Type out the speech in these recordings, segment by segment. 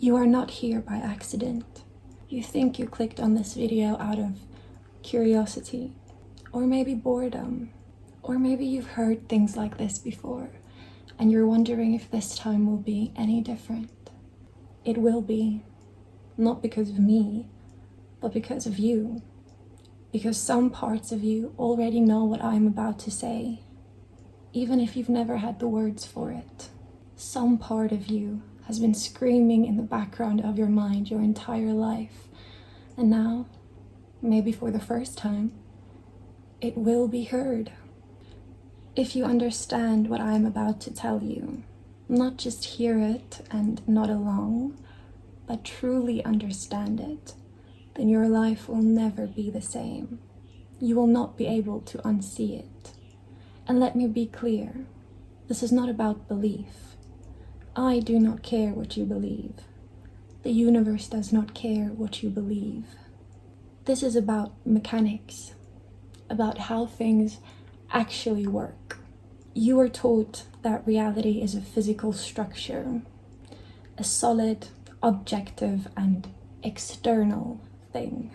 You are not here by accident. You think you clicked on this video out of curiosity, or maybe boredom, or maybe you've heard things like this before, and you're wondering if this time will be any different. It will be, not because of me, but because of you. Because some parts of you already know what I'm about to say, even if you've never had the words for it. Some part of you has been screaming in the background of your mind your entire life, and now, maybe for the first time, it will be heard. If you understand what I'm about to tell you, not just hear it and nod along, but truly understand it, then your life will never be the same. You will not be able to unsee it. And let me be clear, this is not about belief. I do not care what you believe. The universe does not care what you believe. This is about mechanics, about how things actually work. You are taught that reality is a physical structure, a solid, objective, and external thing.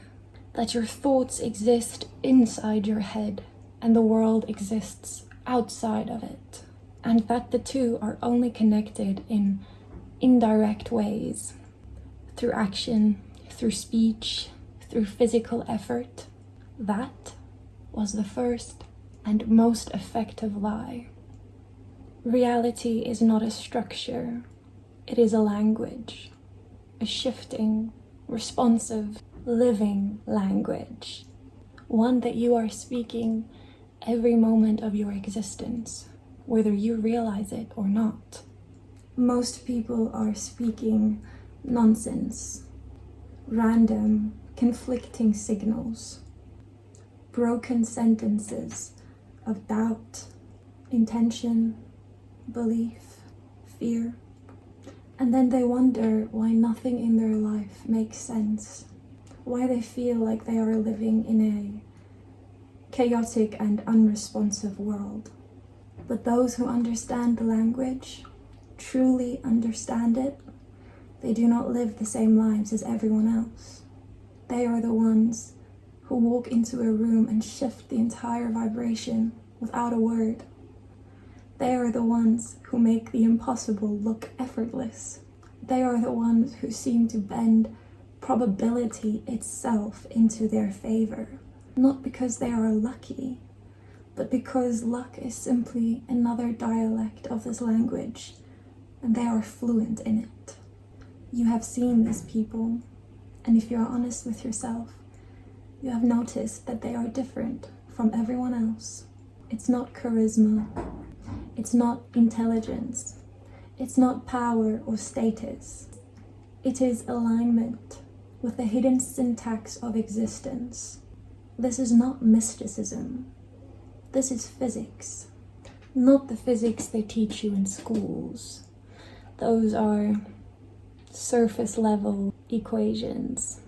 That your thoughts exist inside your head and the world exists outside of it. And that the two are only connected in indirect ways, through action, through speech, through physical effort. That was the first and most effective lie. Reality is not a structure, it is a language, a shifting, responsive, living language, one that you are speaking every moment of your existence, whether you realize it or not. Most people are speaking nonsense, random, conflicting signals, broken sentences of doubt, intention, belief, fear, and then they wonder why nothing in their life makes sense, why they feel like they are living in a chaotic and unresponsive world. But those who understand the language, truly understand it, they do not live the same lives as everyone else. They are the ones who walk into a room and shift the entire vibration without a word. They are the ones who make the impossible look effortless. They are the ones who seem to bend probability itself into their favor, not because they are lucky, but because luck is simply another dialect of this language, and they are fluent in it. You have seen these people, and if you are honest with yourself, you have noticed that they are different from everyone else. It's not charisma, it's not intelligence, it's not power or status. It is alignment with the hidden syntax of existence. This is not mysticism. This is physics, not the physics they teach you in schools. Those are surface level equations,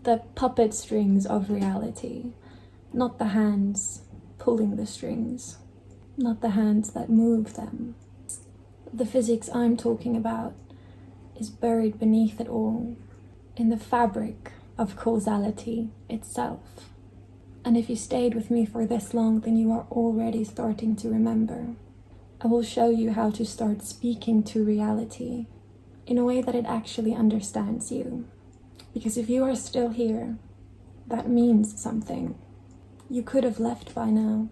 the puppet strings of reality, not the hands pulling the strings, not the hands that move them. The physics I'm talking about is buried beneath it all, in the fabric of causality itself. And if you stayed with me for this long, then you are already starting to remember. I will show you how to start speaking to reality in a way that it actually understands you. Because if you are still here, that means something. You could have left by now,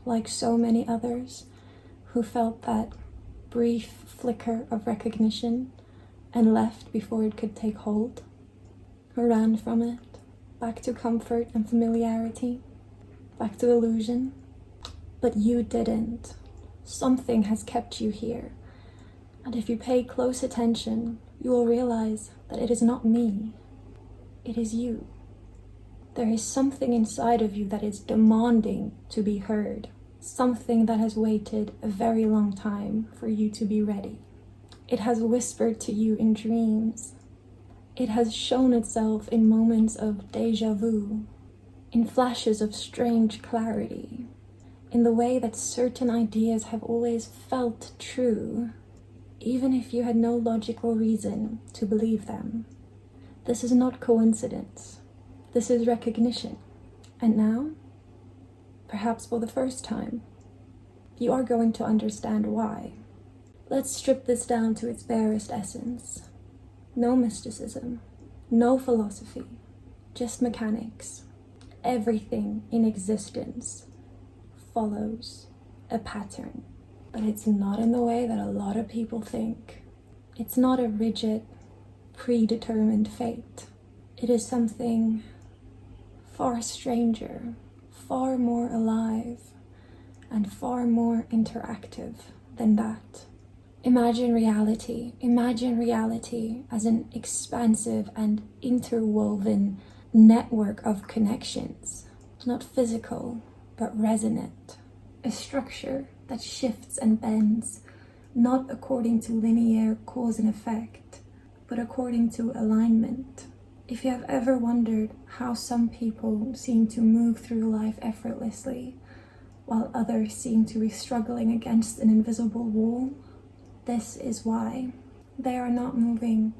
like so many others who felt that brief flicker of recognition and left before it could take hold, who ran from it, back to comfort and familiarity, back to illusion. But you didn't. Something has kept you here. And if you pay close attention, you will realize that it is not me. It is you. There is something inside of you that is demanding to be heard. Something that has waited a very long time for you to be ready. It has whispered to you in dreams. It has shown itself in moments of déjà vu, in flashes of strange clarity, in the way that certain ideas have always felt true, even if you had no logical reason to believe them. This is not coincidence. This is recognition. And now, perhaps for the first time, you are going to understand why. Let's strip this down to its barest essence. No mysticism, no philosophy, just mechanics. Everything in existence follows a pattern, but it's not in the way that a lot of people think. It's not a rigid, predetermined fate. It is something far stranger, far more alive, and far more interactive than that. Imagine reality as an expansive and interwoven network of connections, not physical, but resonant. A structure that shifts and bends, not according to linear cause and effect, but according to alignment. If you have ever wondered how some people seem to move through life effortlessly, while others seem to be struggling against an invisible wall, this is why. They are not moving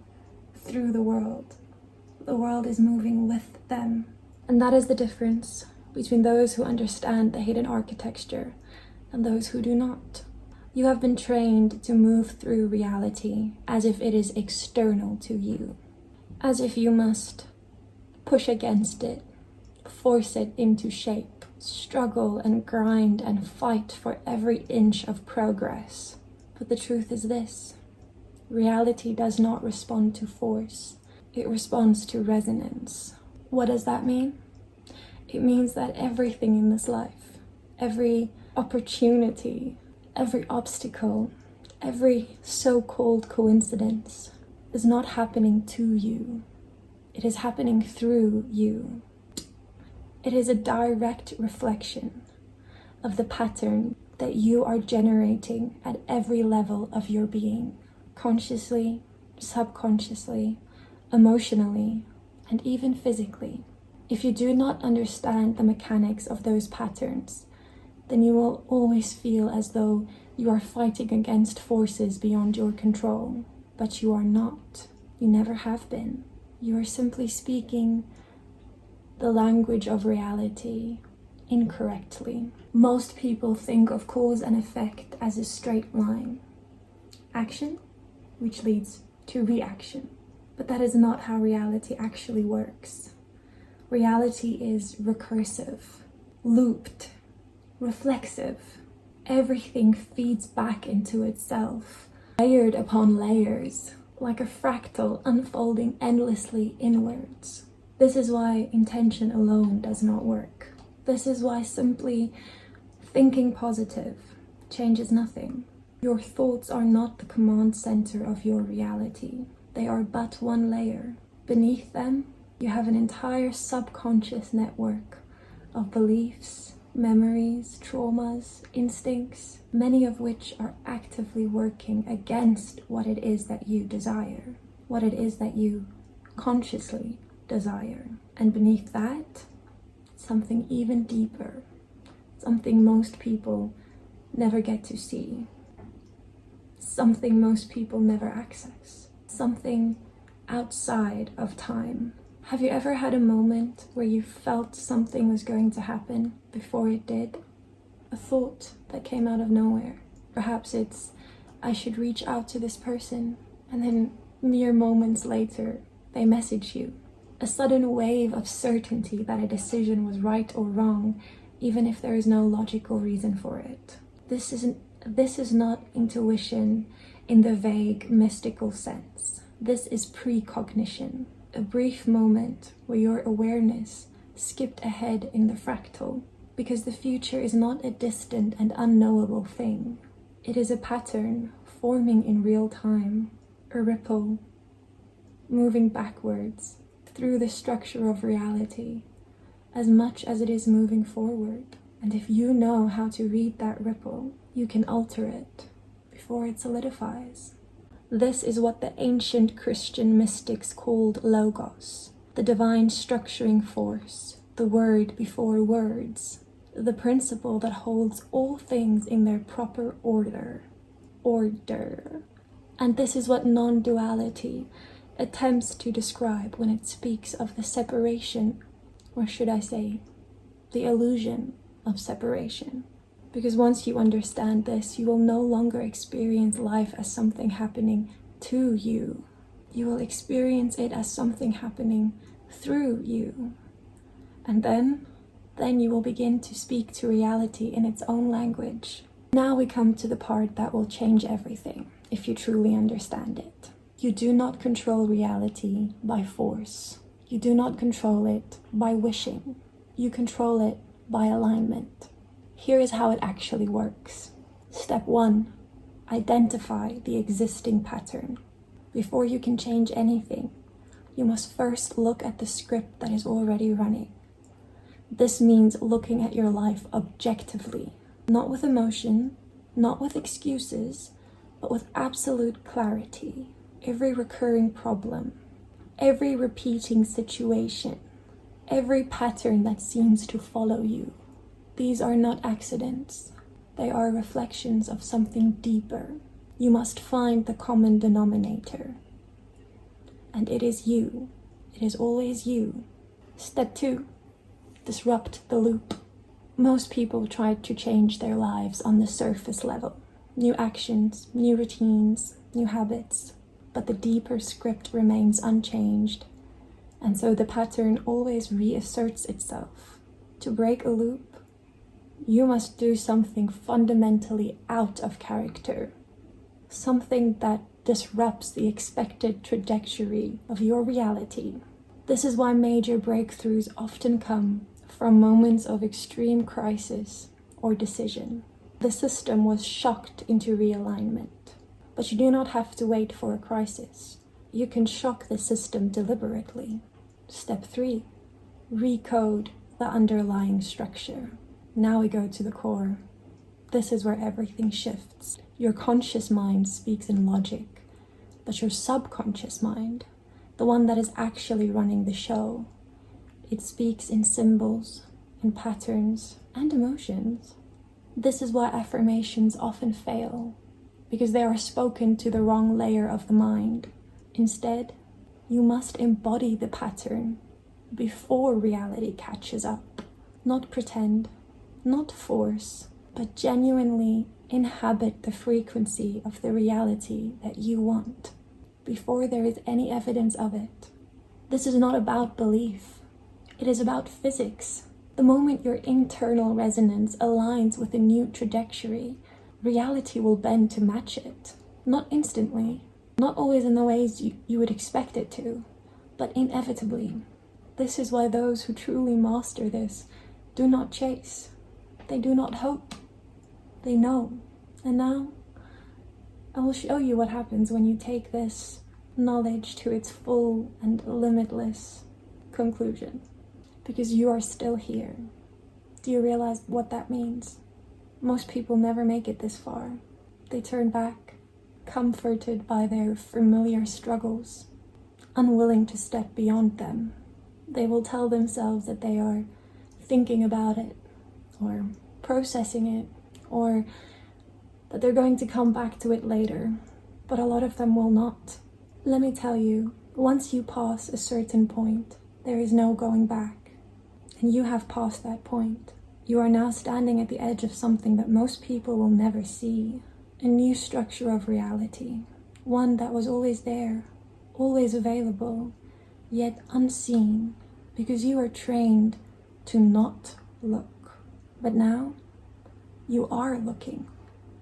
through the world. The world is moving with them. And that is the difference between those who understand the hidden architecture and those who do not. You have been trained to move through reality as if it is external to you, as if you must push against it, force it into shape, struggle and grind and fight for every inch of progress. But the truth is this: reality does not respond to force, it responds to resonance. What does that mean? It means that everything in this life, every opportunity, every obstacle, every so-called coincidence is not happening to you. It is happening through you. It is a direct reflection of the pattern that you are generating at every level of your being, consciously, subconsciously, emotionally, and even physically. If you do not understand the mechanics of those patterns, then you will always feel as though you are fighting against forces beyond your control. But you are not. You never have been. You are simply speaking the language of reality incorrectly. Most people think of cause and effect as a straight line. Action, which leads to reaction. But that is not how reality actually works. Reality is recursive, looped, reflexive. Everything feeds back into itself, layered upon layers, like a fractal unfolding endlessly inwards. This is why intention alone does not work. This is why simply thinking positive changes nothing. Your thoughts are not the command center of your reality. They are but one layer. Beneath them, you have an entire subconscious network of beliefs, memories, traumas, instincts, many of which are actively working against what it is that you desire, what it is that you consciously desire. And beneath that, something even deeper, something most people never get to see, something most people never access, something outside of time. Have you ever had a moment where you felt something was going to happen before it did? A thought that came out of nowhere. Perhaps it's, I should reach out to this person, and then mere moments later, they message you. A sudden wave of certainty that a decision was right or wrong, even if there is no logical reason for it. This is not intuition in the vague, mystical sense. This is precognition, a brief moment where your awareness skipped ahead in the fractal, because the future is not a distant and unknowable thing. It is a pattern forming in real time, a ripple moving backwards through the structure of reality, as much as it is moving forward. And if you know how to read that ripple, you can alter it before it solidifies. This is what the ancient Christian mystics called logos, the divine structuring force, the word before words, the principle that holds all things in their proper order. And this is what non-duality attempts to describe when it speaks of the separation, or should I say, the illusion of separation. Because once you understand this, you will no longer experience life as something happening to you. You will experience it as something happening through you. And then you will begin to speak to reality in its own language. Now we come to the part that will change everything, if you truly understand it. You do not control reality by force. You do not control it by wishing. You control it by alignment. Here is how it actually works. Step 1, identify the existing pattern. Before you can change anything, you must first look at the script that is already running. This means looking at your life objectively, not with emotion, not with excuses, but with absolute clarity. Every recurring problem, every repeating situation, every pattern that seems to follow you, these are not accidents. They are reflections of something deeper. You must find the common denominator. And it is you. It is always you. Step 2, disrupt the loop. Most people try to change their lives on the surface level. New actions, new routines, new habits. But the deeper script remains unchanged. And so the pattern always reasserts itself. To break a loop, you must do something fundamentally out of character. Something that disrupts the expected trajectory of your reality. This is why major breakthroughs often come from moments of extreme crisis or decision. The system was shocked into realignment. But you do not have to wait for a crisis. You can shock the system deliberately. Step 3, recode the underlying structure. Now we go to the core. This is where everything shifts. Your conscious mind speaks in logic, but your subconscious mind, the one that is actually running the show, it speaks in symbols, in patterns, and emotions. This is why affirmations often fail, because they are spoken to the wrong layer of the mind. Instead, you must embody the pattern before reality catches up. Not pretend, not force, but genuinely inhabit the frequency of the reality that you want before there is any evidence of it. This is not about belief. It is about physics. The moment your internal resonance aligns with a new trajectory, reality will bend to match it. Not instantly, not always in the ways you would expect it to, but inevitably. This is why those who truly master this do not chase. They do not hope. They know. And now, I will show you what happens when you take this knowledge to its full and limitless conclusion. Because you are still here. Do you realize what that means? Most people never make it this far. They turn back, comforted by their familiar struggles, unwilling to step beyond them. They will tell themselves that they are thinking about it, or processing it, or that they're going to come back to it later, but a lot of them will not. Let me tell you, once you pass a certain point, there is no going back, and you have passed that point. You are now standing at the edge of something that most people will never see, a new structure of reality, one that was always there, always available, yet unseen, because you are trained to not look. But now, you are looking.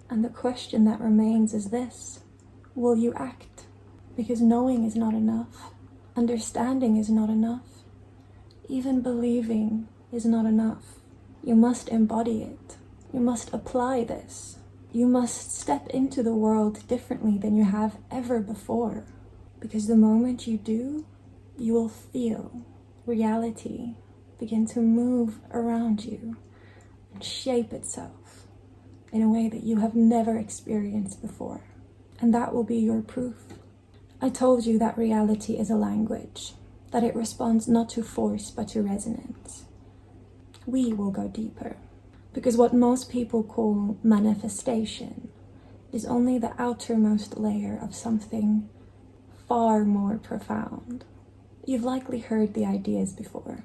And the question that remains is this: will you act? Because knowing is not enough. Understanding is not enough. Even believing is not enough. You must embody it. You must apply this. You must step into the world differently than you have ever before. Because the moment you do, you will feel reality begin to move around you and shape itself in a way that you have never experienced before. And that will be your proof. I told you that reality is a language, that it responds not to force but to resonance. We will go deeper, because what most people call manifestation is only the outermost layer of something far more profound. You've likely heard the ideas before.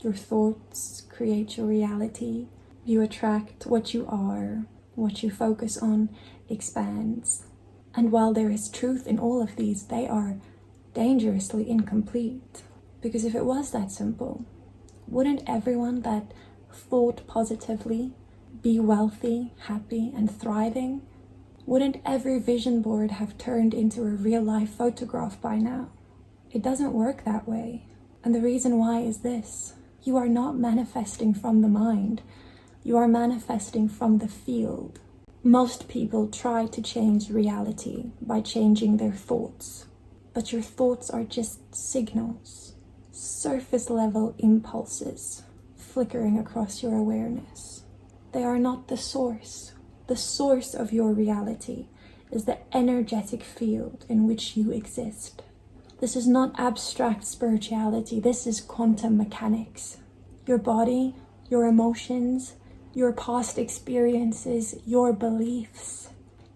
Your thoughts create your reality. You attract what you are. What you focus on expands. And while there is truth in all of these, they are dangerously incomplete. Because if it was that simple, wouldn't everyone that thought positively be wealthy, happy, and thriving? Wouldn't every vision board have turned into a real-life photograph by now? It doesn't work that way. And the reason why is this. You are not manifesting from the mind. You are manifesting from the field. Most people try to change reality by changing their thoughts. But your thoughts are just signals, surface-level impulses flickering across your awareness. They are not the source. The source of your reality is the energetic field in which you exist. This is not abstract spirituality. This is quantum mechanics. Your body, your emotions, your past experiences, your beliefs,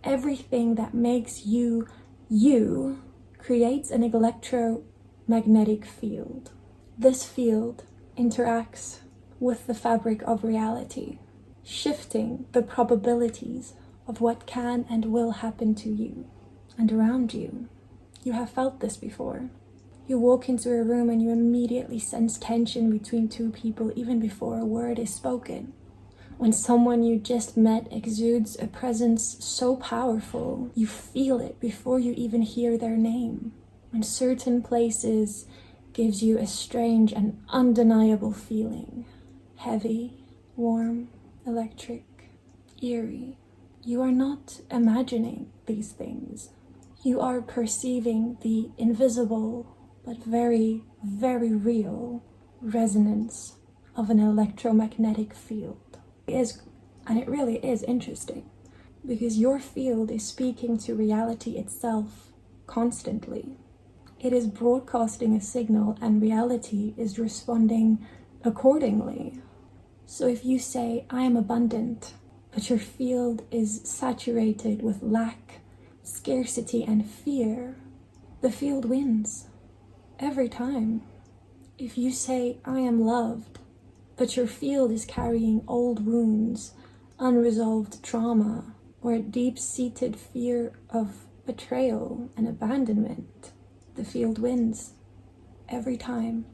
everything that makes you, you, creates an electromagnetic field. This field interacts with the fabric of reality, shifting the probabilities of what can and will happen to you and around you. You have felt this before. You walk into a room and you immediately sense tension between two people even before a word is spoken. When someone you just met exudes a presence so powerful, you feel it before you even hear their name. When certain places gives you a strange and undeniable feeling, heavy, warm, electric, eerie. You are not imagining these things. You are perceiving the invisible but very, very real resonance of an electromagnetic field. It really is interesting because your field is speaking to reality itself constantly. It is broadcasting a signal and reality is responding accordingly. So if you say, I am abundant, but your field is saturated with lack, scarcity, and fear, the field wins every time. If you say, I am loved, but your field is carrying old wounds, unresolved trauma, or a deep-seated fear of betrayal and abandonment, the field wins every time.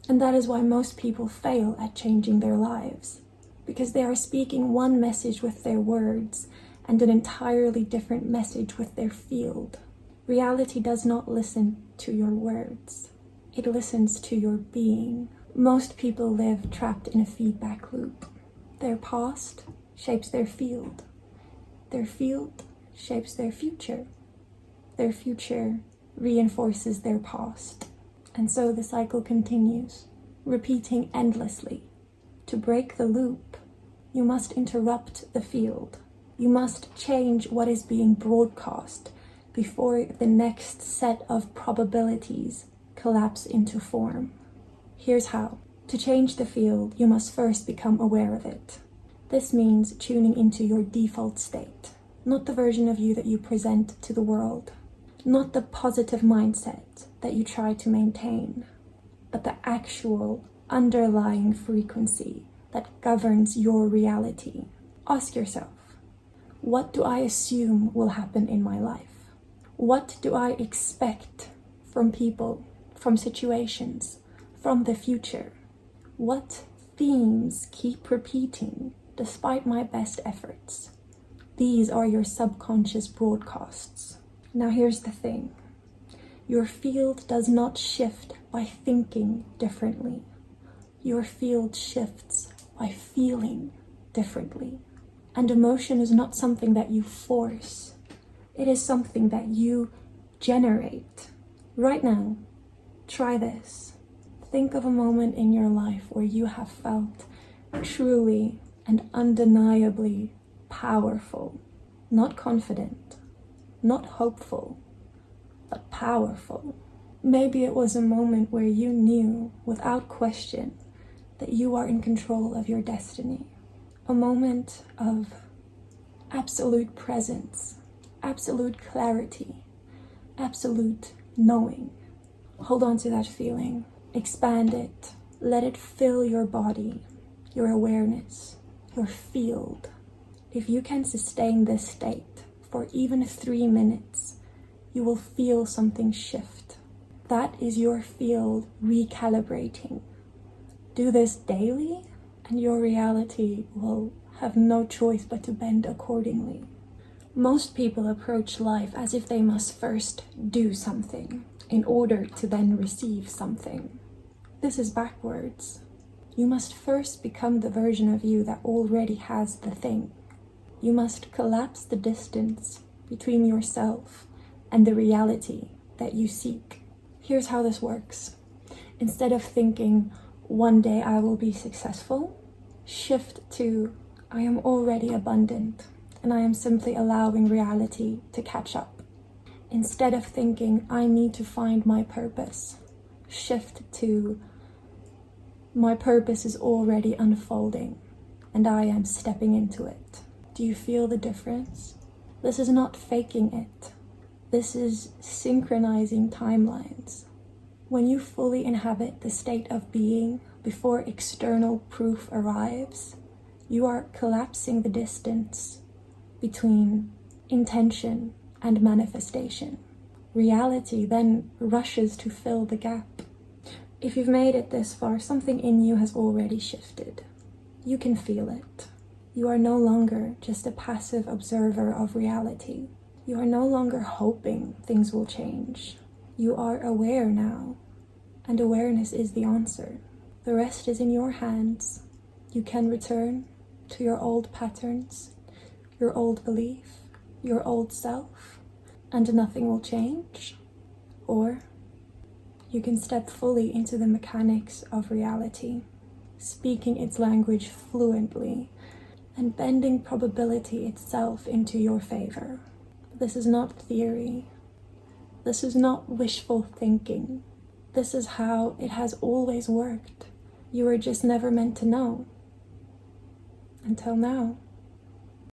And that is why most people fail at changing their lives, because they are speaking one message with their words and an entirely different message with their field. Reality does not listen to your words. It listens to your being. Most people live trapped in a feedback loop. Their past shapes their field. Their field shapes their future. Their future reinforces their past. And so the cycle continues, repeating endlessly. To break the loop, you must interrupt the field. You must change what is being broadcast before the next set of probabilities collapse into form. Here's how. To change the field, you must first become aware of it. This means tuning into your default state, not the version of you that you present to the world, not the positive mindset that you try to maintain, but the actual underlying frequency that governs your reality. Ask yourself, what do I assume will happen in my life? What do I expect from people, from situations, from the future? What themes keep repeating despite my best efforts? These are your subconscious broadcasts. Now here's the thing. Your field does not shift by thinking differently. Your field shifts by feeling differently. And emotion is not something that you force. It is something that you generate. Right now, try this. Think of a moment in your life where you have felt truly and undeniably powerful. Not confident, not hopeful, but powerful. Maybe it was a moment where you knew without question that you are in control of your destiny. A moment of absolute presence, absolute clarity, absolute knowing. Hold on to that feeling, expand it, let it fill your body, your awareness, your field. If you can sustain this state for even 3 minutes, you will feel something shift. That is your field recalibrating. Do this daily, and your reality will have no choice but to bend accordingly. Most people approach life as if they must first do something in order to then receive something. This is backwards. You must first become the version of you that already has the thing. You must collapse the distance between yourself and the reality that you seek. Here's how this works. Instead of thinking, one day I will be successful, shift to, I am already abundant and I am simply allowing reality to catch up. Instead of thinking, I need to find my purpose, shift to, my purpose is already unfolding and I am stepping into it. Do you feel the difference? This is not faking it. This is synchronizing timelines. When you fully inhabit the state of being before external proof arrives, you are collapsing the distance between intention and manifestation. Reality then rushes to fill the gap. If you've made it this far, something in you has already shifted. You can feel it. You are no longer just a passive observer of reality. You are no longer hoping things will change. You are aware now, and awareness is the answer. The rest is in your hands. You can return to your old patterns, your old belief, your old self, and nothing will change. Or you can step fully into the mechanics of reality, speaking its language fluently and bending probability itself into your favor. This is not theory. This is not wishful thinking. This is how it has always worked. You were just never meant to know. Until now.